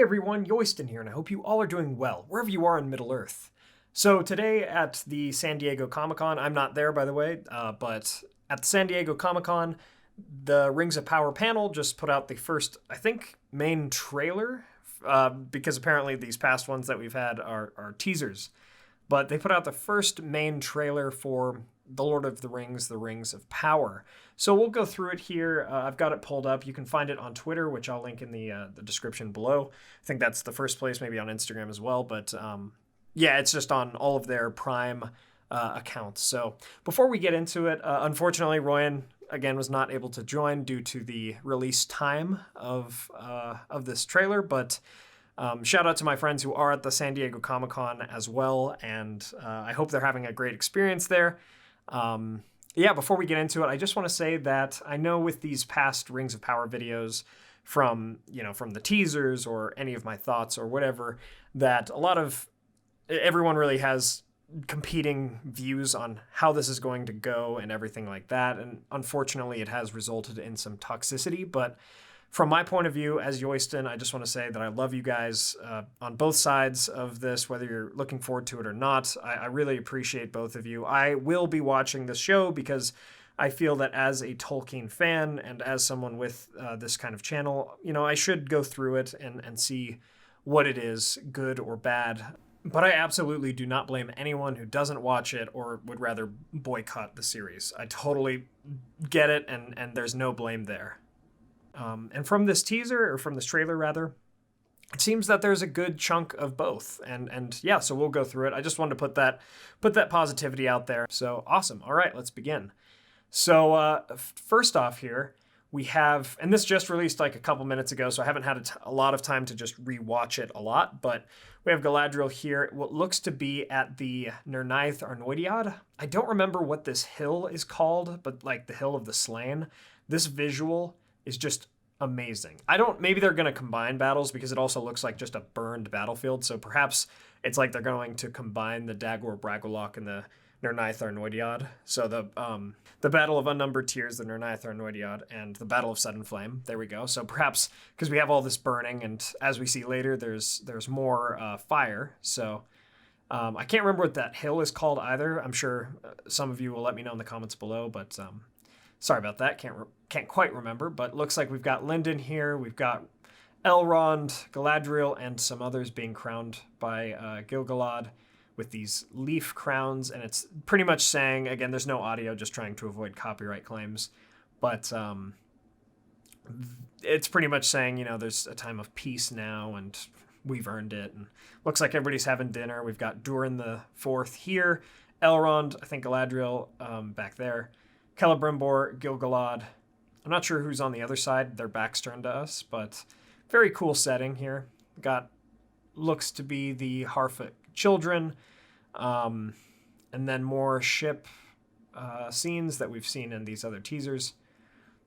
Hey everyone, Yoiston here, and I hope you all are doing well, wherever you are in Middle-earth. So today at the San Diego Comic-Con, I'm not there by the way, but at the San Diego Comic-Con, the Rings of Power panel just put out the first, I think, main trailer, because apparently these past ones that we've had are teasers. But they put out the first main trailer for The Lord of the Rings of Power. So we'll go through it here. I've got it pulled up. You can find it on Twitter, which I'll link in the description below. I think that's the first place, maybe on Instagram as well. But yeah, it's just on all of their Prime accounts. So before we get into it, unfortunately, Royan, again, was not able to join due to the release time of this trailer. But shout out to my friends who are at the San Diego Comic-Con as well, and I hope they're having a great experience there. Yeah, before we get into it, I just want to say that I know with these past Rings of Power videos from the teasers or any of my thoughts or whatever, that everyone really has competing views on how this is going to go and everything like that, and unfortunately it has resulted in some toxicity, but from my point of view as Yoiston, I just want to say that I love you guys on both sides of this, whether you're looking forward to it or not. I really appreciate both of you. I will be watching this show because I feel that as a Tolkien fan and as someone with this kind of channel, I should go through it and see what it is, good or bad. But I absolutely do not blame anyone who doesn't watch it or would rather boycott the series. I totally get it, and there's no blame there. And from this teaser, or from this trailer rather, it seems that there's a good chunk of both. And yeah, so we'll go through it. I just wanted to put that positivity out there. So awesome. All right, let's begin. So first off here, we have, and this just released like a couple minutes ago, so I haven't had a lot of time to just rewatch it a lot, but we have Galadriel here, what looks to be at the Nernaith Arnoediad. I don't remember what this hill is called, but like the Hill of the Slain. This visual is just amazing. Maybe they're going to combine battles because it also looks like just a burned battlefield. So perhaps it's like they're going to combine the Dagor Bragollach and the Nernaith Arnoediad. So the Battle of Unnumbered Tears, the Nernaith Arnoediad, and the Battle of Sudden Flame. There we go. So perhaps because we have all this burning, and as we see later, there's more fire. So I can't remember what that hill is called either. I'm sure some of you will let me know in the comments below, but sorry about that. Can't quite remember, but looks like we've got Linden here. We've got Elrond, Galadriel, and some others being crowned by Gil-galad with these leaf crowns. And it's pretty much saying, again, there's no audio, just trying to avoid copyright claims. But it's pretty much saying, there's a time of peace now, and we've earned it. And looks like everybody's having dinner. We've got Durin the Fourth here. Elrond, I think Galadriel back there. Celebrimbor, Gil-galad. I'm not sure who's on the other side. Their back's turned to us, but very cool setting here. Got looks to be the Harfoot children, and then more ship scenes that we've seen in these other teasers.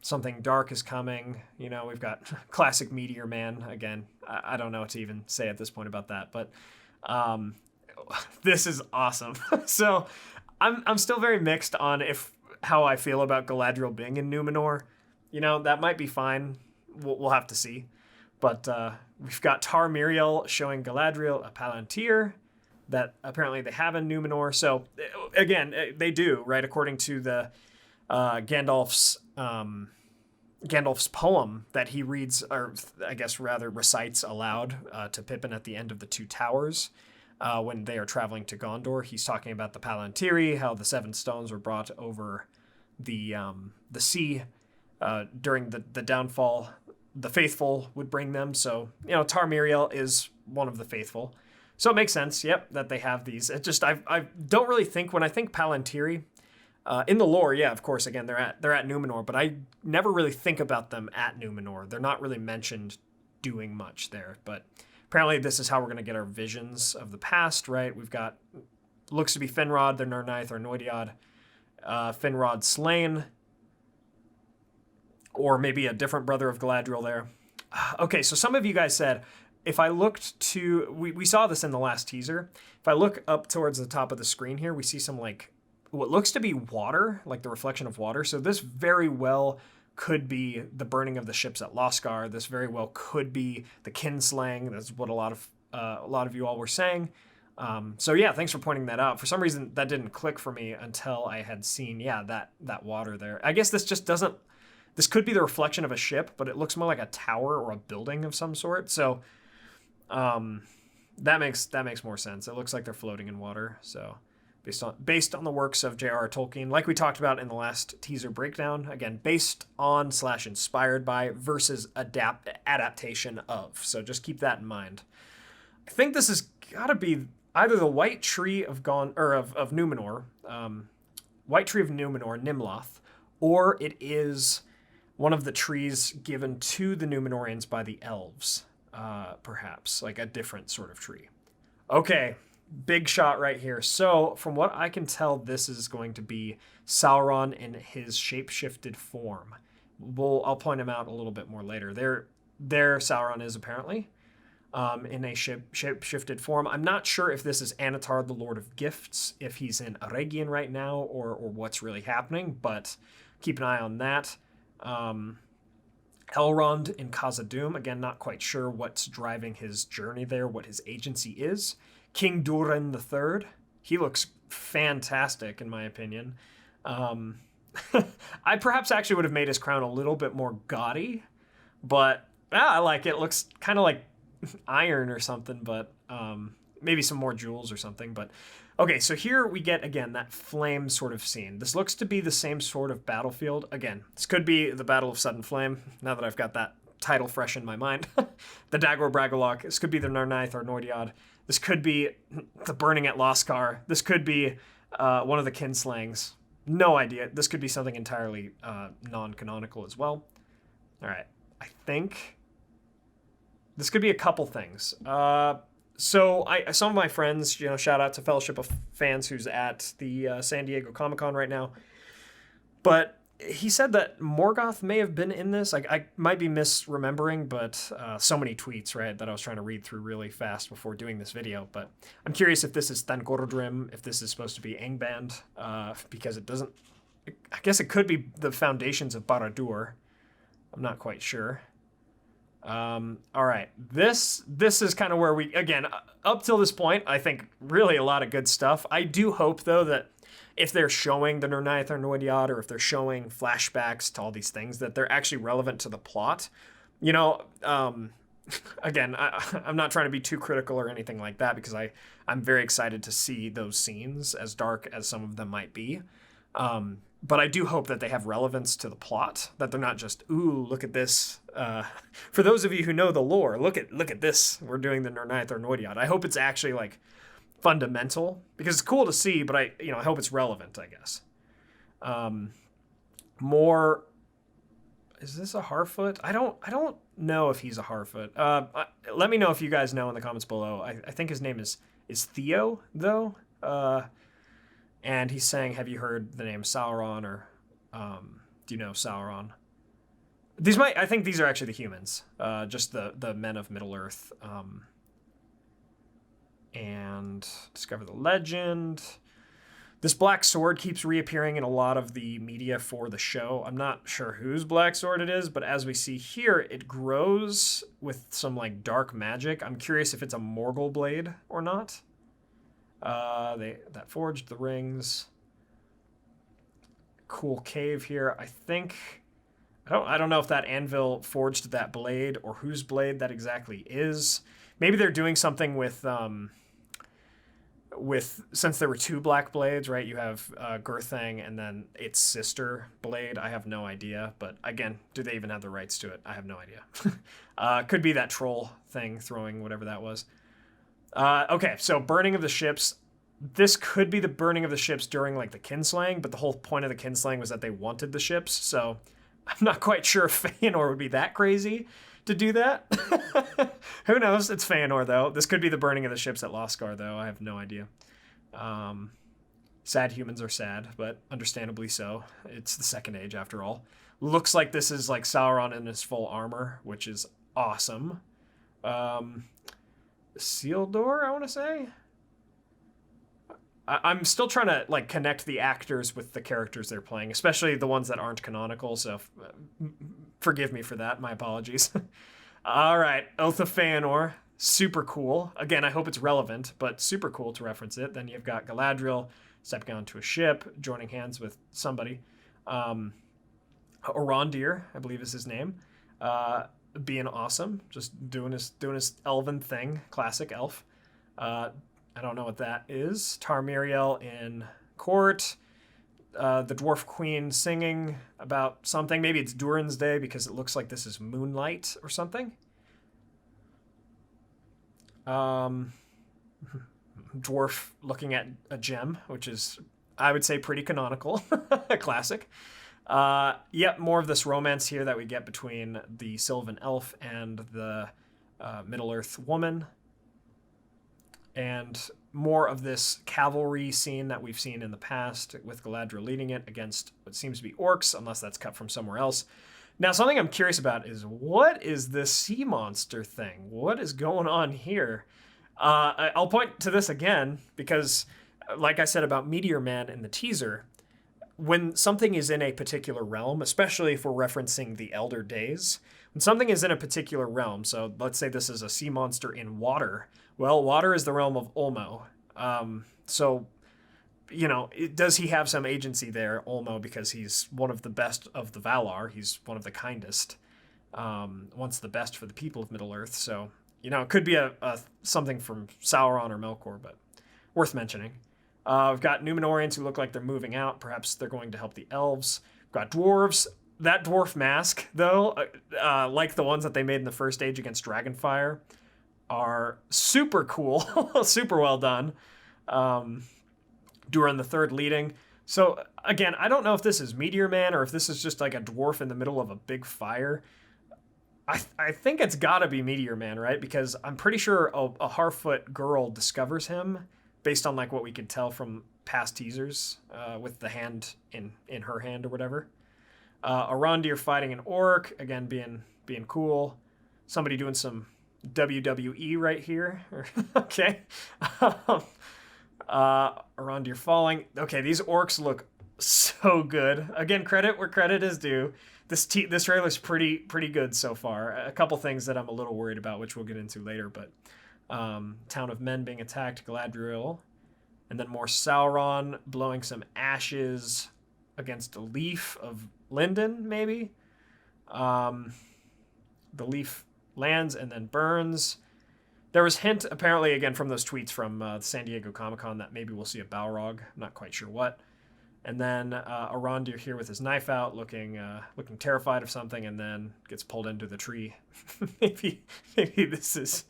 Something dark is coming. We've got classic Meteor Man again. I don't know what to even say at this point about that, but this is awesome. So I'm still very mixed on how I feel about Galadriel being in Numenor. That might be fine. We'll have to see. But we've got Tar Miriel showing Galadriel a Palantir that apparently they have in Numenor. So again, they do, right? According to the Gandalf's poem that he reads, or I guess rather recites aloud to Pippin at the end of the Two Towers. When they are traveling to Gondor, he's talking about the Palantiri, how the Seven Stones were brought over the sea during the downfall. The faithful would bring them. So, Tar Miriel is one of the faithful. So it makes sense, yep, that they have these. It just, I don't really think, when I think Palantiri, in the lore, yeah, of course, again, they're at Numenor, but I never really think about them at Numenor. They're not really mentioned doing much there, but apparently this is how we're going to get our visions of the past, right? We've got, looks to be Finrod, the Nernaith Arnoediad, Finrod slain, or maybe a different brother of Galadriel there. Okay, so some of you guys said, if I looked to, we saw this in the last teaser, if I look up towards the top of the screen here, we see some what looks to be water, like the reflection of water. So this very well could be the burning of the ships at Loskar. This very well could be the kinslaying. That's what a lot of you all were saying. So yeah, thanks for pointing that out. For some reason, that didn't click for me until I had seen, that water there. I guess this just doesn't. This could be the reflection of a ship, but it looks more like a tower or a building of some sort. So, that makes more sense. It looks like they're floating in water. So, based on the works of J.R.R. Tolkien, like we talked about in the last teaser breakdown, again, based on / inspired by versus adaptation of. So just keep that in mind. I think this has got to be either the White Tree of Numenor, White Tree of Numenor, Nimloth, or it is one of the trees given to the Numenorians by the elves, perhaps, like a different sort of tree. Okay, big shot right here. So, from what I can tell, this is going to be Sauron in his shape-shifted form. I'll point him out a little bit more later. There Sauron is apparently in a shape-shifted form. I'm not sure if this is Anatar, the Lord of Gifts, if he's in Eregion right now, or what's really happening, but keep an eye on that. Elrond in Khazad-dûm, again, not quite sure what's driving his journey there, what his agency is. King Durin III, he looks fantastic in my opinion. I perhaps actually would have made his crown a little bit more gaudy, but I like it. It looks kind of like iron or something, but maybe some more jewels or something. But okay, so here we get, again, that flame sort of scene. This looks to be the same sort of battlefield. Again, this could be the Battle of Sudden Flame, now that I've got that title fresh in my mind. The Dagor Bragollach. This could be the Narnaeth or Nordiad. This could be the burning at Loskar. This could be one of the kinslayings. No idea. This could be something entirely non-canonical as well. All right. I think this could be a couple things. So some of my friends, shout out to Fellowship of Fans who's at the San Diego Comic-Con right now. But he said that Morgoth may have been in this. I might be misremembering, but so many tweets, right, that I was trying to read through really fast before doing this video. But I'm curious if this is Thangorodrim, if this is supposed to be Angband, because it doesn't... I guess it could be the foundations of Barad-dûr. I'm not quite sure. All right, this is kind of where we, again, up till this point, I think really a lot of good stuff. I do hope, though, that if they're showing the Nornaeth or Nordiad, or if they're showing flashbacks to all these things, that they're actually relevant to the plot. Again, I'm not trying to be too critical or anything like that, because I'm very excited to see those scenes, as dark as some of them might be. But I do hope that they have relevance to the plot, that they're not just, ooh, look at this. For those of you who know the lore, look at this. We're doing the Nornaeth or Nordiad. I hope it's actually like fundamental, because it's cool to see, but I hope it's relevant, I guess. More, is this a Harfoot? I don't know if he's a Harfoot. Let me know if you guys know in the comments below. I think his name is Theo, though. And he's saying, have you heard the name Sauron, or do you know Sauron? I think these are actually the humans, just the men of Middle-earth. And discover the legend. This black sword keeps reappearing in a lot of the media for the show. I'm not sure whose black sword it is, but as we see here, it grows with some like dark magic. I'm curious if it's a Morgul blade or not. That forged the rings. Cool cave here. I don't know if that anvil forged that blade or whose blade that exactly is. Maybe they're doing something with since there were two black blades, right? You have Gurthang and then its sister blade. I have no idea, but again, do they even have the rights to it? I have no idea. Could be that troll thing throwing whatever that was. Okay, so burning of the ships. This could be the burning of the ships during like the kinslaying, but the whole point of the kinslaying was that they wanted the ships, so I'm not quite sure if Feanor would be that crazy to do that. Who knows? It's Feanor, though. This could be the burning of the ships at Loskar, though. I have no idea. Sad humans are sad, but understandably so. It's the Second Age, after all. Looks like this is like Sauron in his full armor, which is awesome. Seal door, I want to say. I'm still trying to like connect the actors with the characters they're playing, especially the ones that aren't canonical. So forgive me for that. My apologies. All right, Oath of Feanor, super cool. Again, I hope it's relevant, but super cool to reference it. Then you've got Galadriel stepping onto a ship, joining hands with somebody. Orondir, I believe is his name, being awesome, just doing his elven thing, classic elf. I don't know what that is. Tarmiriel in court. The dwarf queen singing about something. Maybe it's Durin's Day because it looks like this is moonlight or something. Dwarf looking at a gem, which is, I would say, pretty canonical. Classic. Yep, more of this romance here that we get between the Sylvan elf and the Middle-earth woman. And more of this cavalry scene that we've seen in the past with Galadriel leading it against what seems to be orcs, unless that's cut from somewhere else. Now, something I'm curious about is, what is this sea monster thing? What is going on here? I'll point to this again because, like I said about Meteor Man in the teaser, when something is in a particular realm, especially if we're referencing the Elder Days, when something is in a particular realm, so let's say this is a sea monster in water, well, water is the realm of Ulmo. So, you know, does he have some agency there, Ulmo, because he's one of the best of the Valar, he's one of the kindest, wants the best for the people of Middle-earth, so, you know, it could be a something from Sauron or Melkor, but worth mentioning. We've got Numenorians who look like they're moving out. Perhaps they're going to help the elves. We've got dwarves. That dwarf mask, though, like the ones that they made in the First Age against Dragonfire, are super cool. Super well done. Durin the Third leading. So, again, I don't know if this is Meteor Man or if this is just like a dwarf in the middle of a big fire. I think it's gotta be Meteor Man, right? Because I'm pretty sure a Harfoot girl discovers him based on like what we could tell from past teasers, with the hand in her hand or whatever. Arondir fighting an orc, again being cool. Somebody doing some WWE right here. Okay. Arondir falling. Okay, these orcs look so good. Again, credit where credit is due. This trailer's pretty good so far. A couple things that I'm a little worried about, which we'll get into later, but town of men being attacked, Galadriel, and then more Sauron blowing some ashes against a leaf of linden, maybe. The leaf lands and then burns. There was hint, apparently, again, from those tweets from the San Diego Comic-Con that maybe we'll see a Balrog. I'm not quite sure what. And then Arondir here with his knife out, looking terrified of something, and then gets pulled into the tree. maybe this is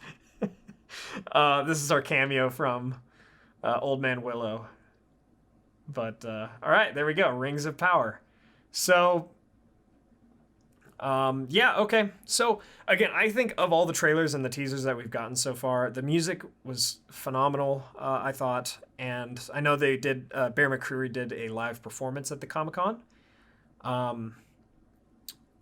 this is our cameo from Old Man Willow. But all right, there we go. Rings of Power. So yeah, okay. So again, I think of all the trailers and the teasers that we've gotten so far, the music was phenomenal, I thought. And I know they did, Bear McCreary did a live performance at the Comic-Con.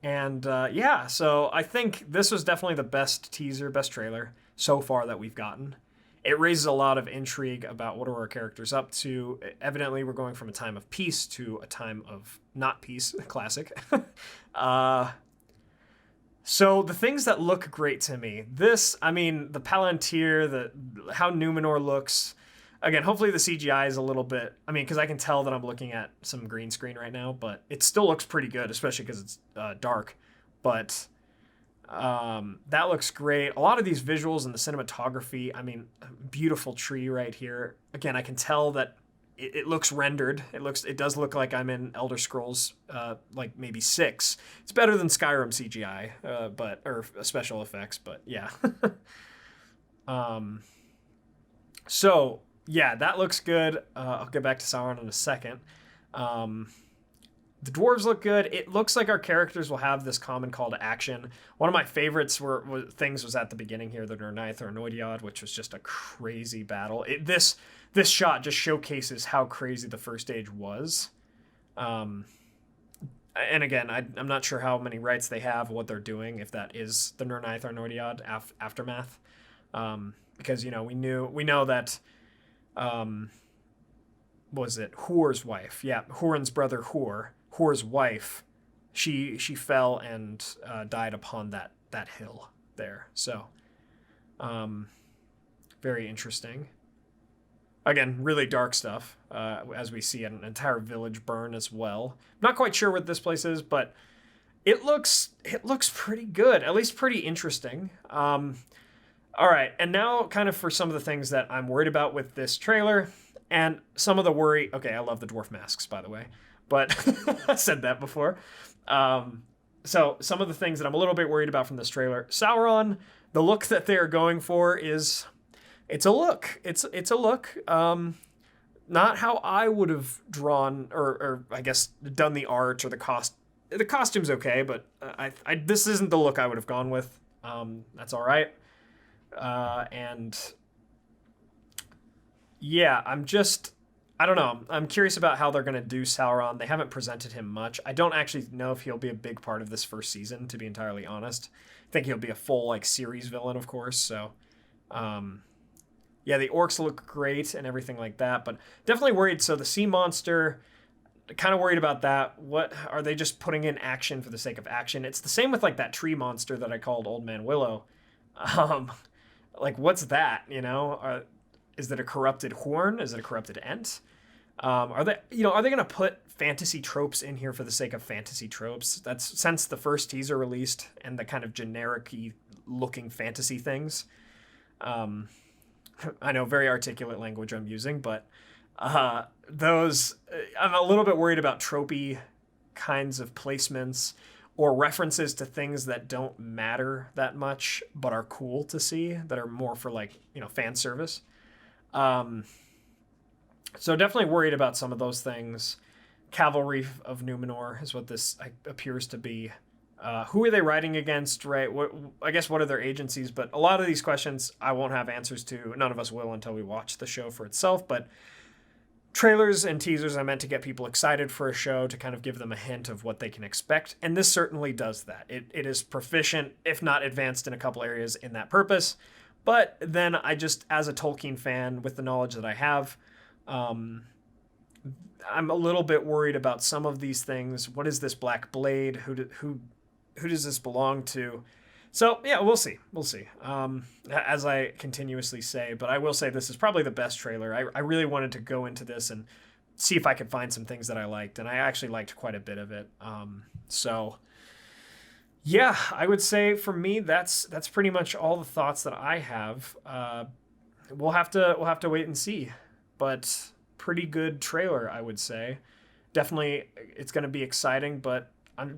Yeah, so I think this was definitely the best teaser, best trailer so far that we've gotten. It raises a lot of intrigue about what are our characters up to. Evidently, we're going from a time of peace to a time of not peace. Classic. So the things that look great to me, the Palantir, how Numenor looks. Again, hopefully the CGI is a little bit, because I can tell that I'm looking at some green screen right now, but it still looks pretty good, especially because it's dark. But that looks great. A lot of these visuals and the cinematography, beautiful tree right here. Again, I can tell that it looks rendered. It does look like I'm in Elder Scrolls, like maybe 6. It's better than Skyrim CGI, or special effects, but yeah. So yeah, that looks good. I'll get back to Sauron in a second. The dwarves look good. It looks like our characters will have this common call to action. One of my favorites was at the beginning here, the Ner'Naeth or Noidyaad, which was just a crazy battle. This shot just showcases how crazy the First Age was. And again, I'm not sure how many rights they have, what they're doing, if that is the Ner'Naeth or Noidyaad aftermath. Because we know that was it Hor's wife? Yeah, Hurin's brother Hor's wife. She fell and died upon that hill there. So, very interesting. Again, really dark stuff, as we see an entire village burn as well. Not quite sure what this place is, but it looks pretty good, at least pretty interesting. All right, and now kind of for some of the things that I'm worried about with this trailer, and some of the worry. Okay, I love the dwarf masks, by the way, but I said that before. So some of the things that I'm a little bit worried about from this trailer, Sauron, the look that they're going for is, it's a look. It's a look. Not how I would have drawn or I guess done the art or the cost. The costume's okay, but I this isn't the look I would have gone with. That's all right. And yeah, I don't know. I'm curious about how they're going to do Sauron. They haven't presented him much. I don't actually know if he'll be a big part of this first season, to be entirely honest. I think he'll be a full series villain, of course. So, yeah, the orcs look great and everything like that, but definitely worried. So the sea monster, kind of worried about that. What are they just putting in action for the sake of action? It's the same with that tree monster that I called Old Man Willow. What's that? Is it a corrupted horn? Is it a corrupted ent? Are they going to put fantasy tropes in here for the sake of fantasy tropes? That's since the first teaser released and the kind of generic-y looking fantasy things. I know, very articulate language I'm using, but those, I'm a little bit worried about tropey kinds of placements or references to things that don't matter that much but are cool to see, that are more for fan service. So definitely worried about some of those things. Cavalry of Numenor is what this appears to be. Who are they riding against, right? I guess what are their agencies? But a lot of these questions I won't have answers to. None of us will until we watch the show for itself. But trailers and teasers are meant to get people excited for a show, to kind of give them a hint of what they can expect. And this certainly does that. It is proficient, if not advanced in a couple areas in that purpose. But then I just, as a Tolkien fan, with the knowledge that I have, I'm a little bit worried about some of these things. What is this Black Blade? Who does this belong to? So yeah, we'll see. As I continuously say, but I will say this is probably the best trailer. I really wanted to go into this and see if I could find some things that I liked, and I actually liked quite a bit of it. So yeah, I would say for me that's pretty much all the thoughts that I have. We'll have to wait and see, but pretty good trailer, I would say. Definitely, it's going to be exciting, but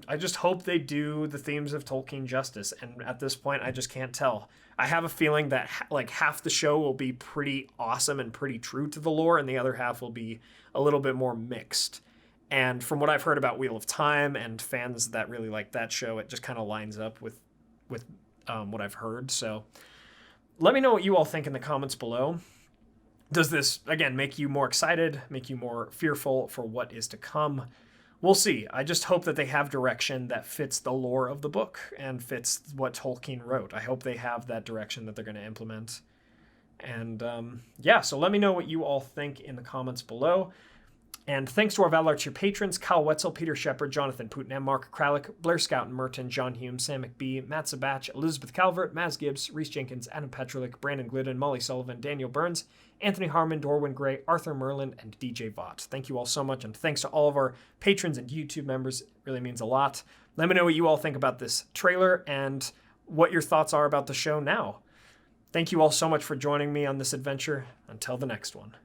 I just hope they do the themes of Tolkien justice, and at this point, I just can't tell. I have a feeling that half the show will be pretty awesome and pretty true to the lore, and the other half will be a little bit more mixed. And from what I've heard about Wheel of Time and fans that really like that show, it just kind of lines up with what I've heard. So let me know what you all think in the comments below. Does this, again, make you more excited, make you more fearful for what is to come? We'll see. I just hope that they have direction that fits the lore of the book and fits what Tolkien wrote. I hope they have that direction that they're going to implement. And yeah, so let me know what you all think in the comments below. And thanks to our Valar tier patrons, Kyle Wetzel, Peter Sheppard, Jonathan Putnam, Mark Kralick, Blair Scouten, Merten, John Hume, Sam mcbee, Matt Sibbach, Elizabeth Calvert, Maz Gibs, Rhys Jenkins, Adam Petrlik, Brandon Glidden, Molly Sullivan, Daniel Burns, Anthony Harmon, Dorwin Gray, Arthur Merlin, and DJ Vaught. Thank you all so much, and thanks to all of our patrons and YouTube members. It really means a lot. Let me know what you all think about this trailer and what your thoughts are about the show now. Thank you all so much for joining me on this adventure. Until the next one.